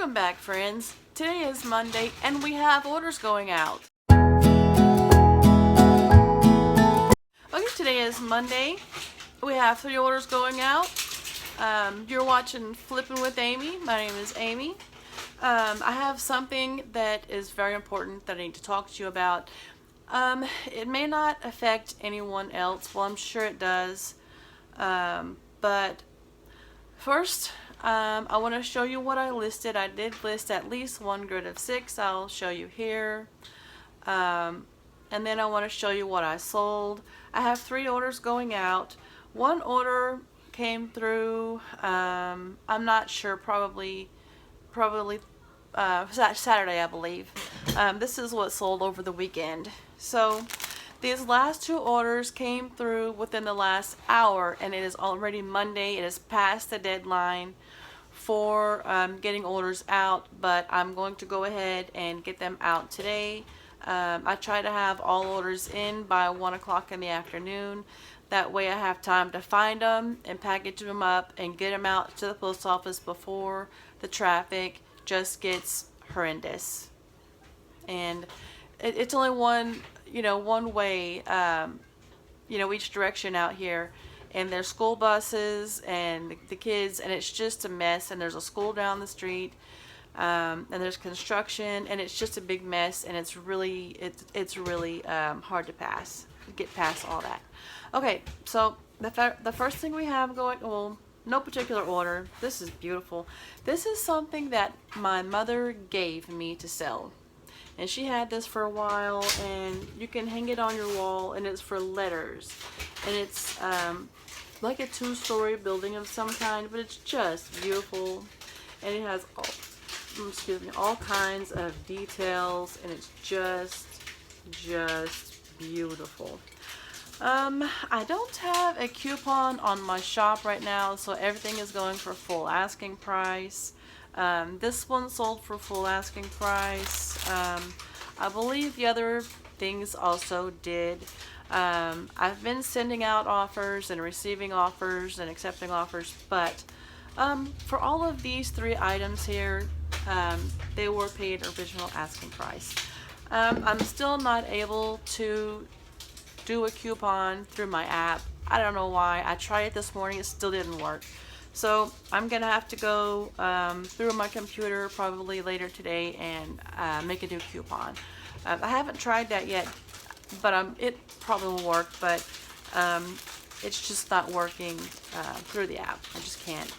Welcome back, friends. Today is Monday and we have orders going out. Okay, today is Monday. We have 3 orders going out. You're watching Flipping with Amy. My name is Amy. I have something that is very important that I need to talk to you about. It may not affect anyone else. Well, I'm sure it does. But first, I want to show you what I listed. I did list at least one grid of 6. I'll show you here. And then I want to show you what I sold. I have 3 orders going out. One order came through, I'm not sure, probably Saturday, I believe. This is what sold over the weekend. So these last 2 orders came through within the last hour, and it is already Monday. It is past the deadline for getting orders out, but I'm going to go ahead and get them out today. I try to have all orders in by 1 o'clock in the afternoon. That way I have time to find them and package them up and get them out to the post office before the traffic just gets horrendous. And it's only one way, each direction out here. And there's school buses and the kids, and it's just a mess. And there's a school down the street, and there's construction, and it's just a big mess. And it's really hard to get past all that. Okay, so the first thing we have going, well, no particular order. This is beautiful. This is something that my mother gave me to sell. And she had this for a while, and you can hang it on your wall, and it's for letters. And it's like a 2-story building of some kind, but it's just beautiful. And it has all kinds of details, and it's just beautiful. I don't have a coupon on my shop right now, so everything is going for full asking price. This one sold for full asking price. I believe the other things also did. I've been sending out offers and receiving offers and accepting offers, but for all of these 3 items here, they were paid original asking price. I'm still not able to do a coupon through my app. I don't know why. I tried it this morning, it still didn't work. So I'm gonna have to go through my computer probably later today and make a new coupon. I haven't tried that yet, but it probably will work, but it's just not working through the app. I just can't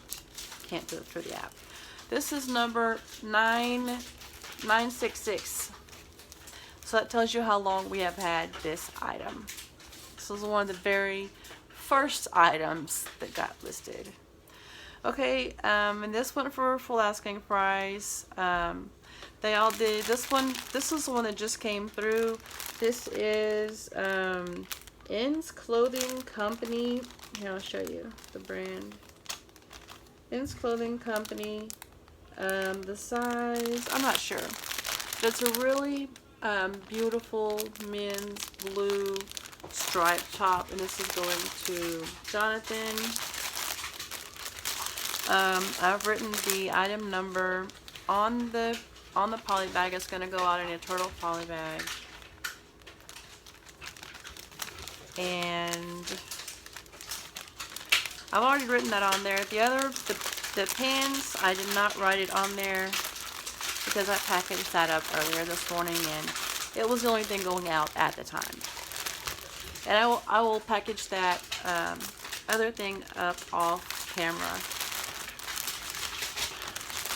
do it through the app. This is number 966. So that tells you how long we have had this item. This was one of the very first items that got listed. Okay, and this went for full asking price. They all did. This is the one that just came through. This is In's Clothing Company. Here, I'll show you the brand. In's Clothing Company. The size, I'm not sure. But it's a really beautiful men's blue striped top, and this is going to Jonathan. I've written the item number on the poly bag. It's going to go out in a turtle poly bag, and I've already written that on there. The pins, I did not write it on there because I packaged that up earlier this morning, and it was the only thing going out at the time. And I will package that other thing up off camera.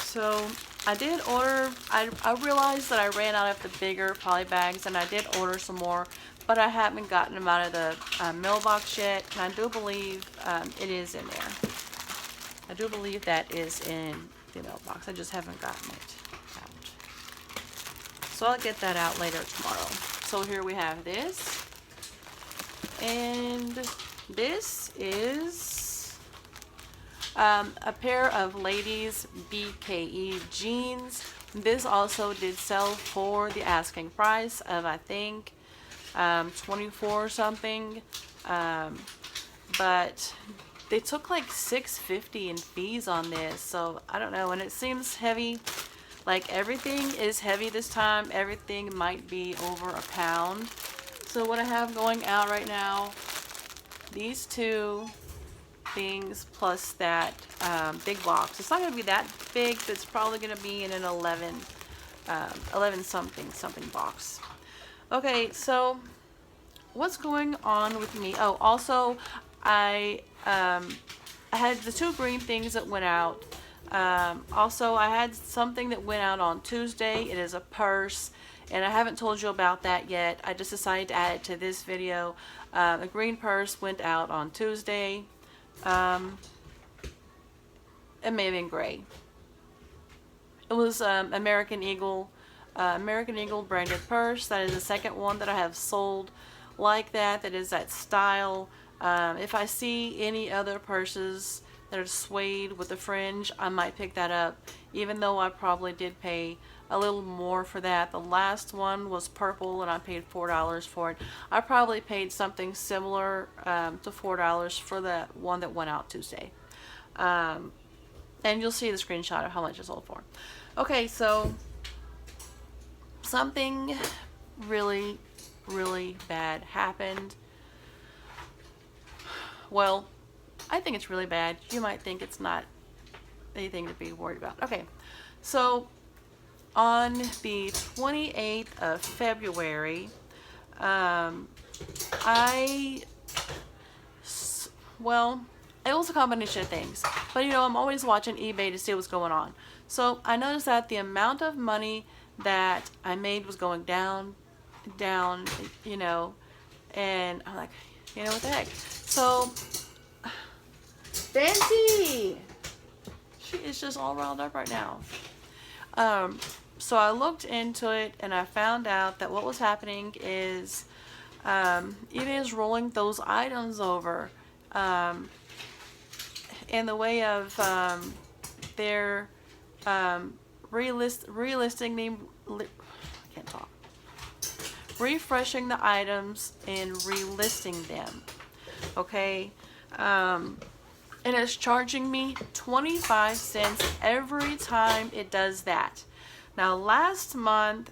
So I did order, I realized that I ran out of the bigger poly bags, and I did order some more, but I haven't gotten them out of the mailbox yet, and I do believe it is in there. I do believe that is in the mailbox. I just haven't gotten it out. So I'll get that out later tomorrow. So here we have this. And this is a pair of ladies BKE jeans. This also did sell for the asking price of, I think, 24 or something. But they took like $6.50 in fees on this, so I don't know. And it seems heavy. Like, everything is heavy this time. Everything might be over a pound. So what I have going out right now, these two things plus that big box. It's not going to be that big, but it's probably going to be in an 11 something box. Okay, so what's going on with me? Oh, also, I had the two green things that went out. Also, I had something that went out on Tuesday. It is a purse, and I haven't told you about that yet. I just decided to add it to this video. A green purse went out on Tuesday. It may have been gray. It was American Eagle branded purse. That is the second one that I have sold like that. That is that style. If I see any other purses that are suede with the fringe, I might pick that up, even though I probably did pay a little more for that. The last one was purple and I paid $4 for it. I probably paid something similar to $4 for the one that went out Tuesday. And you'll see the screenshot of how much it sold for. Okay, so something really, really bad happened. Well, I think it's really bad. You might think it's not anything to be worried about. Okay, so on the 28th of February, well, it was a combination of things. But you know, I'm always watching eBay to see what's going on. So I noticed that the amount of money that I made was going down, you know, and I'm like, you know what the heck? So, Fancy! She is just all riled up right now. So I looked into it and I found out that what was happening is eBay is rolling those items over in the way of their refreshing the items and relisting them. Okay, and it's charging me 25 cents every time it does that. Now, last month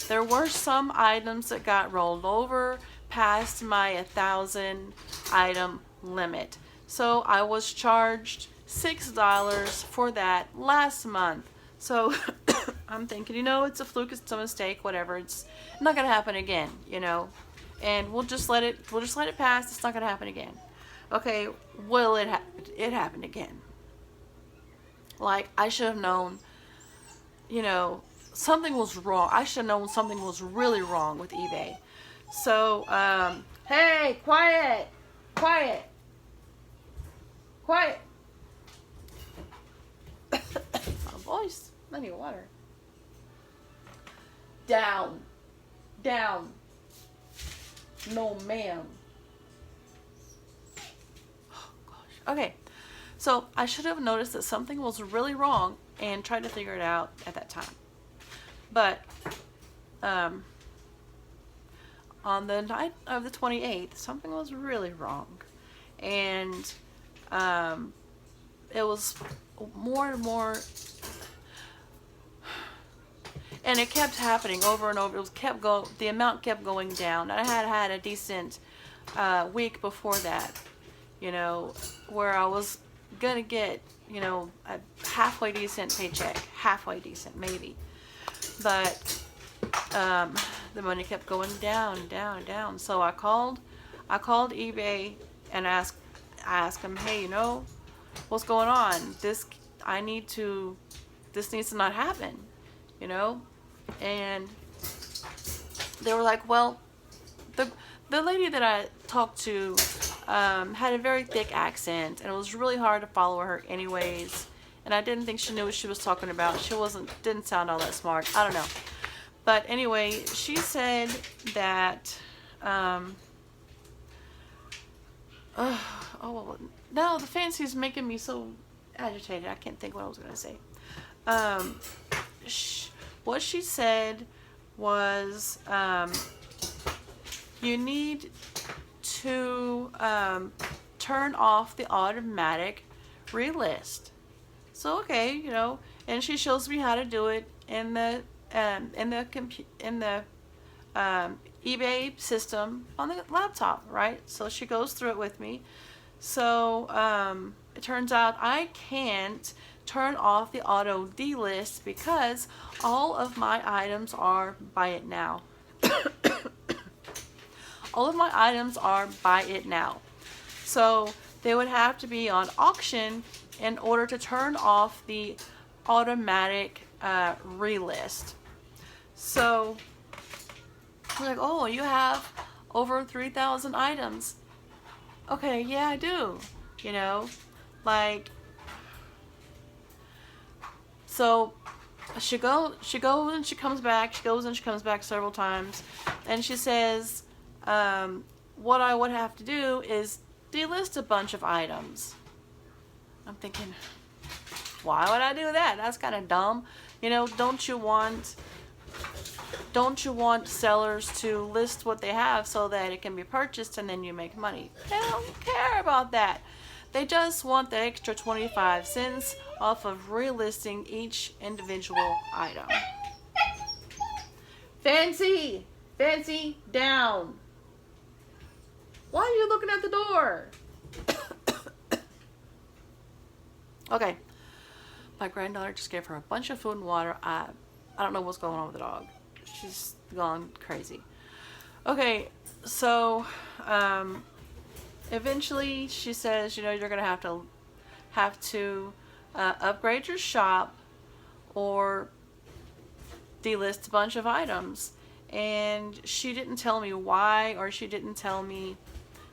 there were some items that got rolled over past my 1,000 item limit, so I was charged $6 for that last month. So I'm thinking, you know, it's a fluke, it's a mistake, whatever. It's not gonna happen again, you know, and we'll just let it pass. It's not gonna happen again. Okay, well, it happened again. Like, I should have known, you know, something was wrong. I should have known something was really wrong with eBay. So, hey, quiet. My voice. I need water. Down. No, ma'am. Oh, gosh. Okay. So I should have noticed that something was really wrong and tried to figure it out at that time. But on the night of the 28th, something was really wrong. And it was more and more, and it kept happening over and over. The amount kept going down. I had a decent week before that, you know, where I was gonna get, you know, a halfway decent paycheck, halfway decent maybe, but the money kept going down. So I called eBay and asked them, hey, you know, what's going on? This needs to not happen, you know. And they were like, well, the lady that I talked to had a very thick accent, and it was really hard to follow her anyways, and I didn't think she knew what she was talking about. She didn't sound all that smart. I don't know. But anyway, she said that oh no, the fancy's making me so agitated. I can't think what I was gonna say. What she said was you need to turn off the automatic relist. So okay, you know, and she shows me how to do it in the eBay system on the laptop, right? So she goes through it with me. So it turns out I can't turn off the auto delist because all of my items are buy it now. All of my items are buy it now. So they would have to be on auction in order to turn off the automatic relist. So I'm like, oh, you have over 3,000 items. Okay, yeah, I do. You know, like, so she goes and she comes back. She goes and she comes back several times, and she says, what I would have to do is delist a bunch of items. I'm thinking, why would I do that? That's kind of dumb. You know, don't you want sellers to list what they have so that it can be purchased and then you make money? They don't care about that. They just want the extra 25 cents off of relisting each individual item. Fancy, down. Why are you looking at the door? Okay. My granddaughter just gave her a bunch of food and water. I don't know what's going on with the dog. She's gone crazy. Okay, so eventually she says, you know, you're gonna have to upgrade your shop or delist a bunch of items. And she didn't tell me why, or she didn't tell me,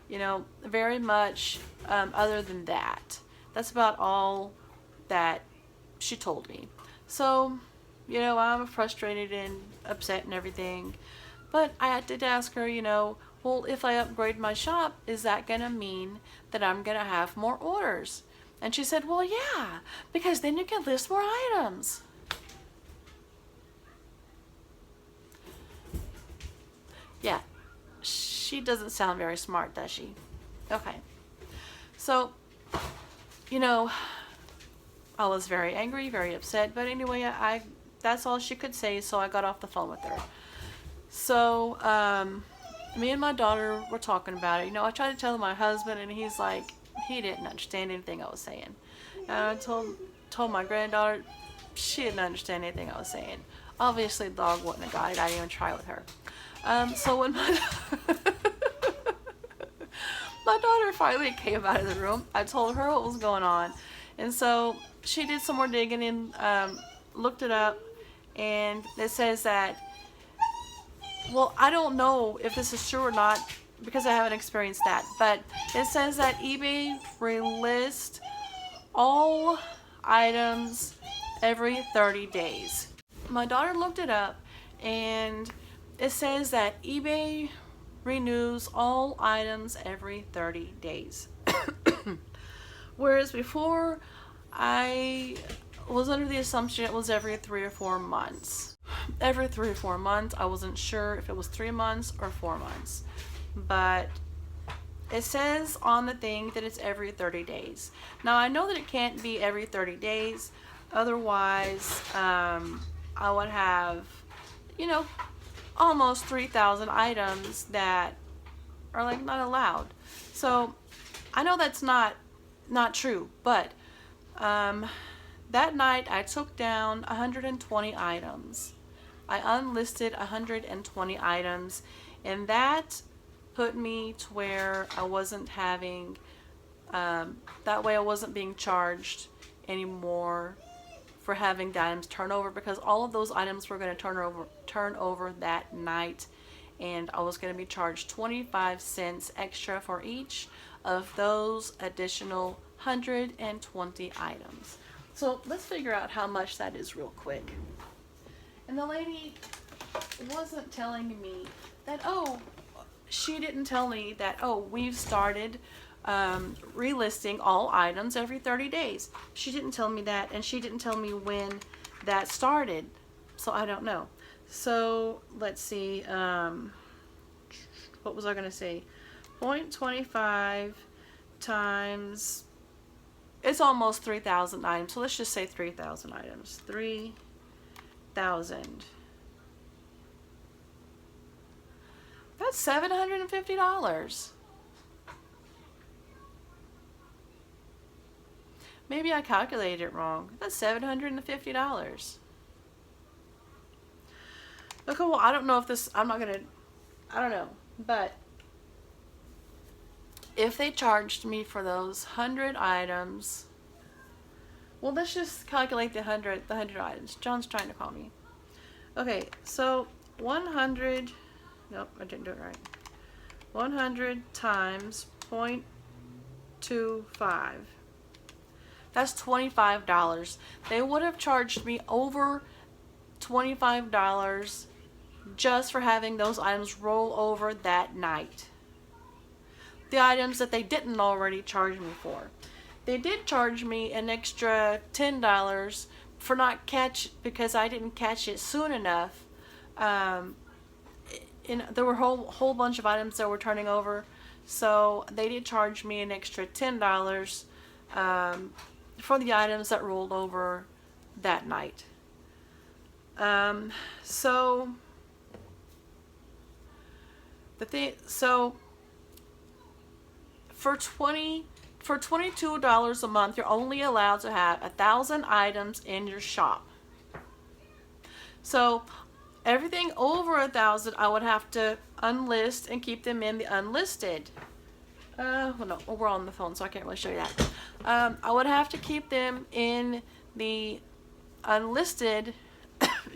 you know, very much other than that. That's about all that she told me. So, you know, I'm frustrated and upset and everything. But I did ask her, you know, well, if I upgrade my shop, is that going to mean that I'm going to have more orders? And she said, well, yeah, because then you can list more items. Yeah, she doesn't sound very smart, does she? Okay. So, you know, I was very angry, very upset, but anyway, that's all she could say, so I got off the phone with her. So, me and my daughter were talking about it. You know, I tried to tell my husband, and he's like, he didn't understand anything I was saying. And I told my granddaughter, she didn't understand anything I was saying. Obviously, the dog wasn't a guide. I didn't even try with her. So when my daughter finally came out of the room, I told her what was going on. And so she did some more digging and looked it up, and it says that, well, I don't know if this is true or not because I haven't experienced that, but it says that eBay relist all items every 30 days. My daughter looked it up, and it says that eBay renews all items every 30 days. Whereas before, I was under the assumption it was every 3 or 4 months. Every 3 or 4 months. I wasn't sure if it was 3 months or 4 months. But it says on the thing that it's every 30 days. Now, I know that it can't be every 30 days. Otherwise, I would have, you know, almost 3,000 items that are like not allowed. So I know that's not true, but that night I took down 120 items. I unlisted 120 items, and that put me to where I wasn't having, that way I wasn't being charged anymore for having the items turn over, because all of those items were going to turn over that night, and I was going to be charged 25 cents extra for each of those additional 120 items. So let's figure out how much that is real quick. And the lady wasn't telling me that, oh, she didn't tell me that, oh, we've started relisting all items every 30 days. She didn't tell me that, and she didn't tell me when that started. So I don't know. So let's see. What was I going to say? 0.25 times it's almost 3,000 items. So let's just say 3,000 items. 3,000. That's $750. Maybe I calculated it wrong. That's $750. Okay, well, I don't know if this, I don't know. But if they charged me for those 100 items, well, let's just calculate the 100 items. John's trying to call me. Okay, so 100, nope, I didn't do it right. 100 times 0.25. That's $25. They would have charged me over $25 just for having those items roll over that night. The items that they didn't already charge me for. They did charge me an extra $10 for not because I didn't catch it soon enough. There were a whole bunch of items that were turning over, so they did charge me an extra $10 for the items that rolled over that night. So for $22 a month, you're only allowed to have 1,000 items in your shop. So everything over 1,000, I would have to unlist and keep them in the unlisted. Well, no, we're on the phone, so I can't really show you that. I would have to keep them in the unlisted,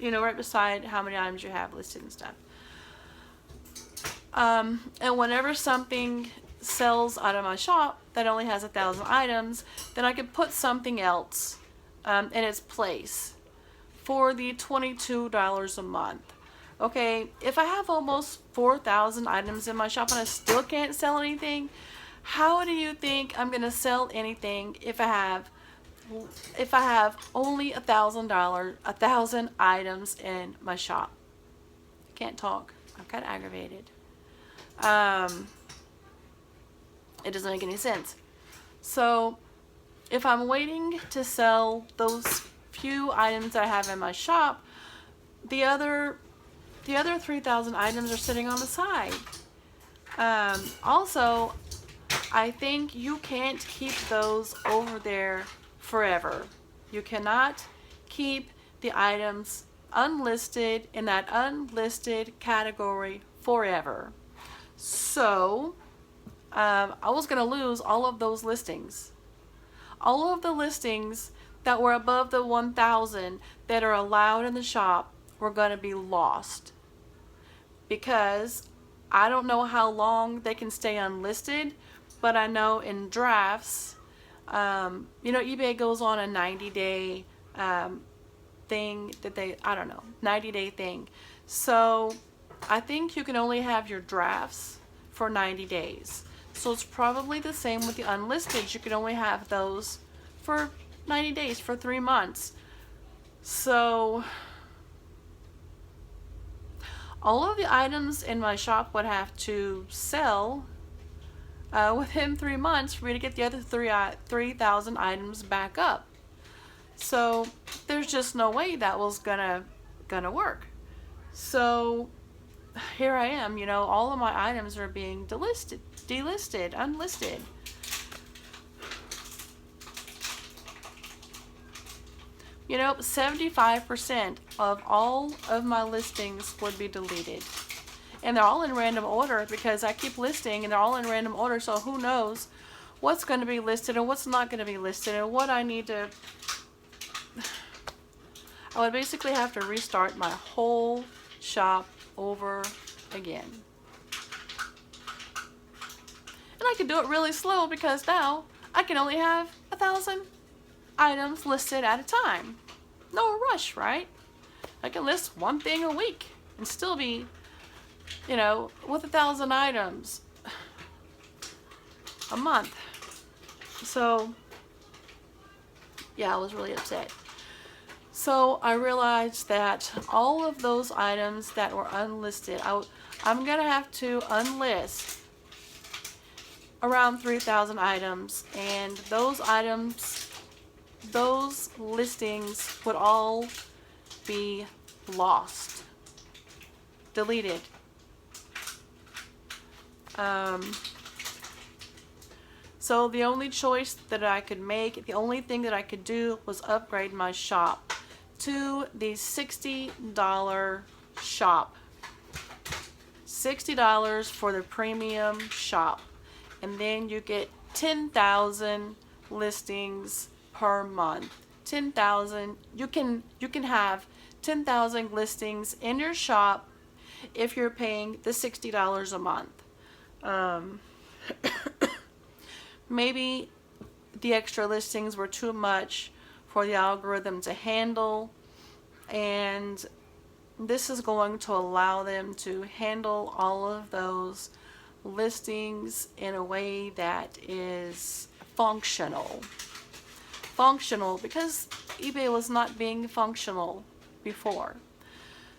right beside how many items you have listed and stuff. And whenever something sells out of my shop that only has 1,000 items, then I could put something else in its place for the $22 a month. Okay, if I have almost 4,000 items in my shop and I still can't sell anything, how do you think I'm gonna sell anything if I have only $1,000 items in my shop? I can't talk. I'm kind of aggravated. It doesn't make any sense. So if I'm waiting to sell those few items that I have in my shop, the other 3,000 items are sitting on the side. Also, I think you can't keep those over there forever. You cannot keep the items unlisted in that unlisted category forever. So I was going to lose all of those listings. All of the listings that were above the 1,000 that are allowed in the shop were going to be lost, because I don't know how long they can stay unlisted, but I know in drafts, eBay goes on a 90-day thing that 90-day thing. So I think you can only have your drafts for 90 days. So it's probably the same with the unlisted. You can only have those for 90 days, for 3 months. So all of the items in my shop would have to sell within 3 months for me to get the other 3,000 items back up. So there's just no way that was gonna work. So here I am, all of my items are being delisted, unlisted. You know, 75% of all of my listings would be deleted. And they're all in random order because I keep listing and they're all in random order, so who knows what's going to be listed and what's not going to be listed and what I need to... I would basically have to restart my whole shop over again. And I can do it really slow because now I can only have 1,000 items listed at a time. No rush, right? I can list one thing a week and still be, with 1,000 items a month. So, yeah, I was really upset. So I realized that all of those items that were unlisted, I'm going to have to unlist around 3,000 items, and those listings would all be lost, deleted. So the only choice that I could make, the only thing that I could do was upgrade my shop to the $60 shop. $60 for the premium shop. And then you get 10,000 listings per month. 10,000, you can have 10,000 listings in your shop if you're paying the $60 a month. Maybe the extra listings were too much for the algorithm to handle, and this is going to allow them to handle all of those listings in a way that is functional. Functional, because eBay was not being functional before.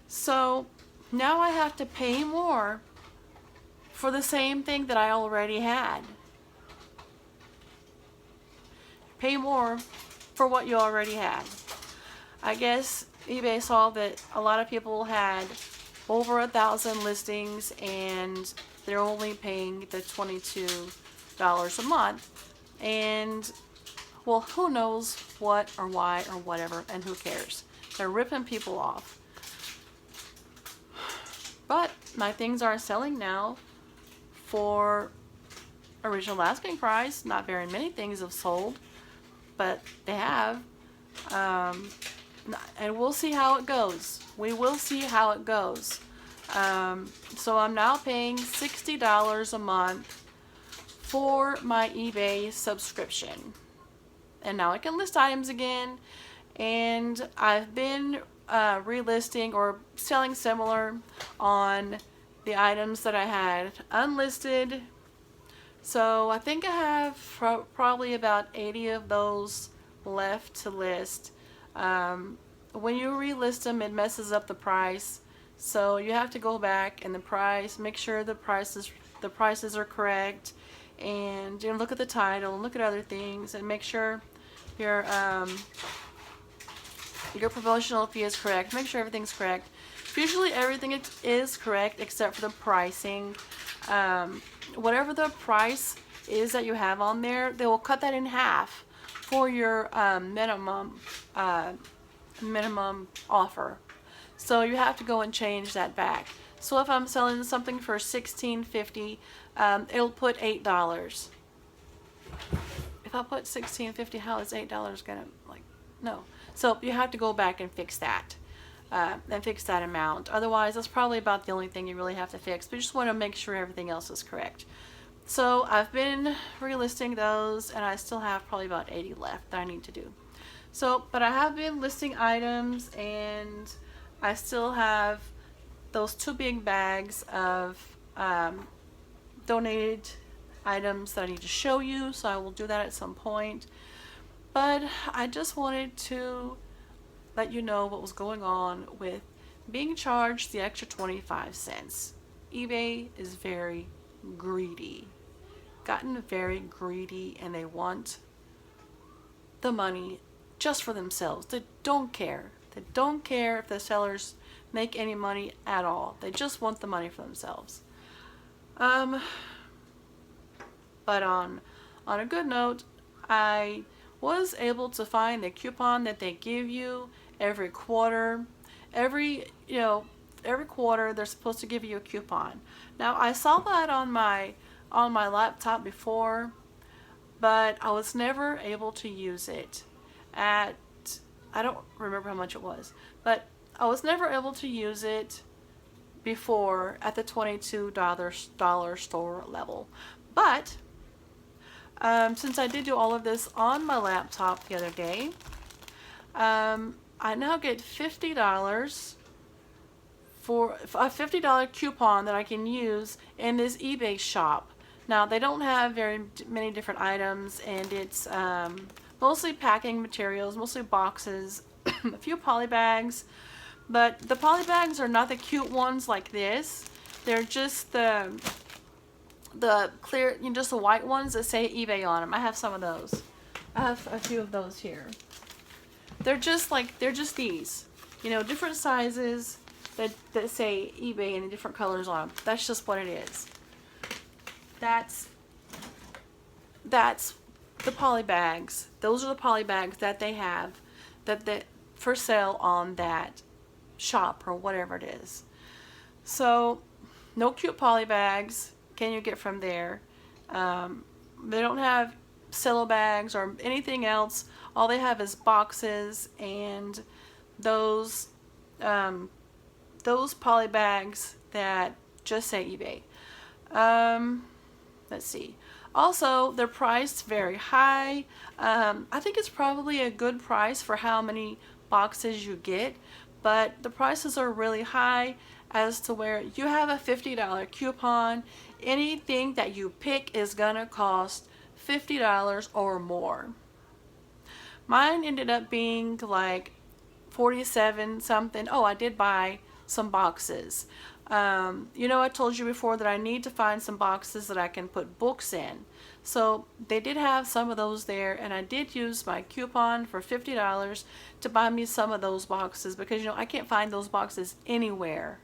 So now I have to pay more for the same thing that I already had. Pay more for what you already had. I guess eBay saw that a lot of people had over 1,000 listings and they're only paying the $22 a month. And well, who knows what or why or whatever, and who cares? They're ripping people off. But my things are selling now for original asking price. Not very many things have sold, but they have. And we'll see how it goes. We will see how it goes. So I'm now paying $60 a month for my eBay subscription. And now I can list items again. And I've been relisting or selling similar on the items that I had unlisted. So I think I have probably about 80 of those left to list. When you relist them, it messes up the price. So you have to go back and make sure the prices are correct, and you know, look at the title and look at other things and make sure your promotional fee is correct. Make sure everything's correct. Usually everything is correct except for the pricing. Whatever the price is that you have on there, they will cut that in half for your minimum offer. So you have to go and change that back. So if I'm selling something for $16.50, it'll put $8. If I put $16.50, how is $8 gonna, like, no. So you have to go back and fix that. And fix that amount. Otherwise, that's probably about the only thing you really have to fix. But you just want to make sure everything else is correct. So I've been relisting those, and I still have probably about 80 left that I need to do. So, but I have been listing items, and I still have those 2 big bags of donated items that I need to show you. So I will do that at some point. But I just wanted to let you know what was going on with being charged the extra 25 cents. eBay is very greedy. Gotten very greedy, and they want the money just for themselves. They don't care. They don't care if the sellers make any money at all. They just want the money for themselves. But on a good note, I was able to find the coupon that they give you every quarter. Every quarter they're supposed to give you a coupon. Now I saw that on my laptop before, but I was never able to use it I don't remember how much it was, but I was never able to use it before at the $22 store level. But since I did do all of this on my laptop the other day, I now get $50 for a $50 coupon that I can use in this eBay shop. Now they don't have very many different items, and it's mostly packing materials, mostly boxes, a few poly bags, but the poly bags are not the cute ones like this. They're just the the clear, just the white ones that say eBay on them. I have some of those. I have a few of those here. They're just these, different sizes that say eBay and different colors on them. That's just what it is. That's the poly bags. Those are the poly bags that they have that for sale on that shop or whatever it is. So no cute poly bags can you get from there. They don't have cello bags or anything else. All they have is boxes and those poly bags that just say eBay. Let's see. Also, they're priced very high. I think it's probably a good price for how many boxes you get, but the prices are really high as to where you have a $50 coupon. Anything that you pick is gonna cost $50 or more. Mine ended up being like 47 something. Oh, I did buy some boxes. I told you before that I need to find some boxes that I can put books in. So they did have some of those there, and I did use my coupon for $50 to buy me some of those boxes because, I can't find those boxes anywhere.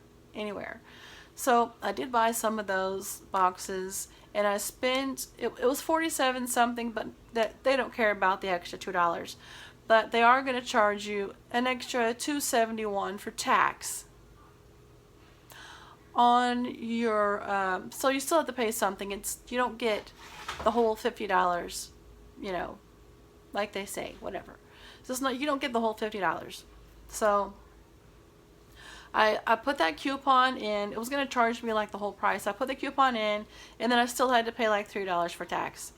So I did buy some of those boxes, and I spent, it was 47 something, but that they don't care about the extra $2. But they are going to charge you an extra $2.71 for tax on your, so you still have to pay something. You don't get the whole $50, like they say, whatever. So it's not, you don't get the whole $50. So I put that coupon in. It was going to charge me like the whole price. I put the coupon in, and then I still had to pay like $3 for tax.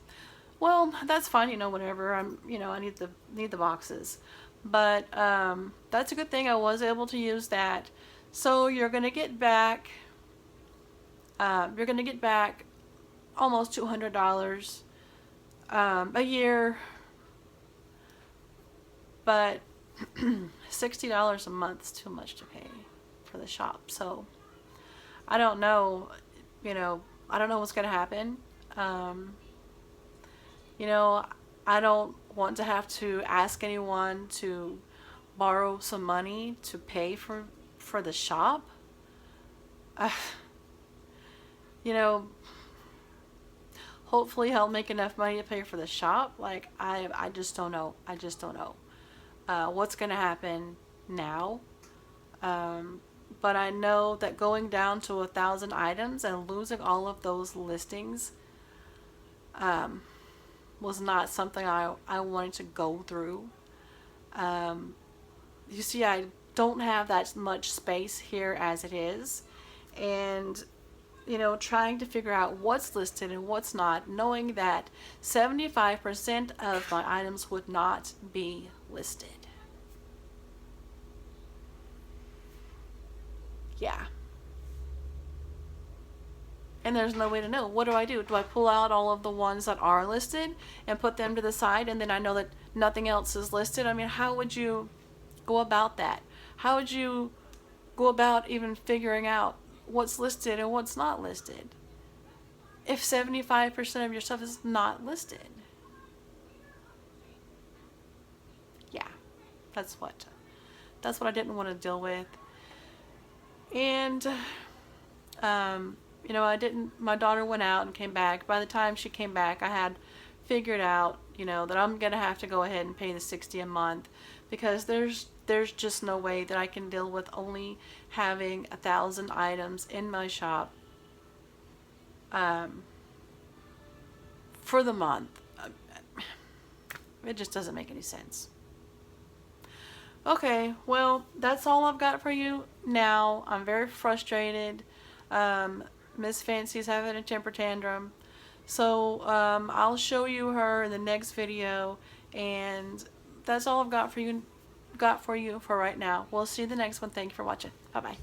Well, that's fine, whatever. I need the boxes. But that's a good thing I was able to use that. So you're going to get back almost $200 a year, but $60 a month is too much to pay for the shop. So I don't know, I don't know what's going to happen. I don't want to have to ask anyone to borrow some money to pay for the shop. Hopefully I'll make enough money to pay for the shop. Like, I just don't know. I just don't know what's going to happen now. But I know that going down to 1,000 items and losing all of those listings was not something I wanted to go through. You see, I don't have that much space here as it is. And trying to figure out what's listed and what's not, knowing that 75% of my items would not be listed. Yeah. And there's no way to know. What do I do? Do I pull out all of the ones that are listed and put them to the side, and then I know that nothing else is listed? I mean, how would you go about that? How would you go about even figuring out what's listed and what's not listed if 75% of your stuff is not listed? Yeah, that's what I didn't want to deal with. And my daughter went out and came back. By the time she came back, I had figured out that I'm gonna have to go ahead and pay the $60 a month, because there's just no way that I can deal with only having 1,000 items in my shop for the month. It just doesn't make any sense. Okay, well, that's all I've got for you now. I'm very frustrated. Miss Fancy's having a temper tantrum. So I'll show you her in the next video, and that's all I've got for you for right now. We'll see you in the next one. Thank you for watching. Bye-bye.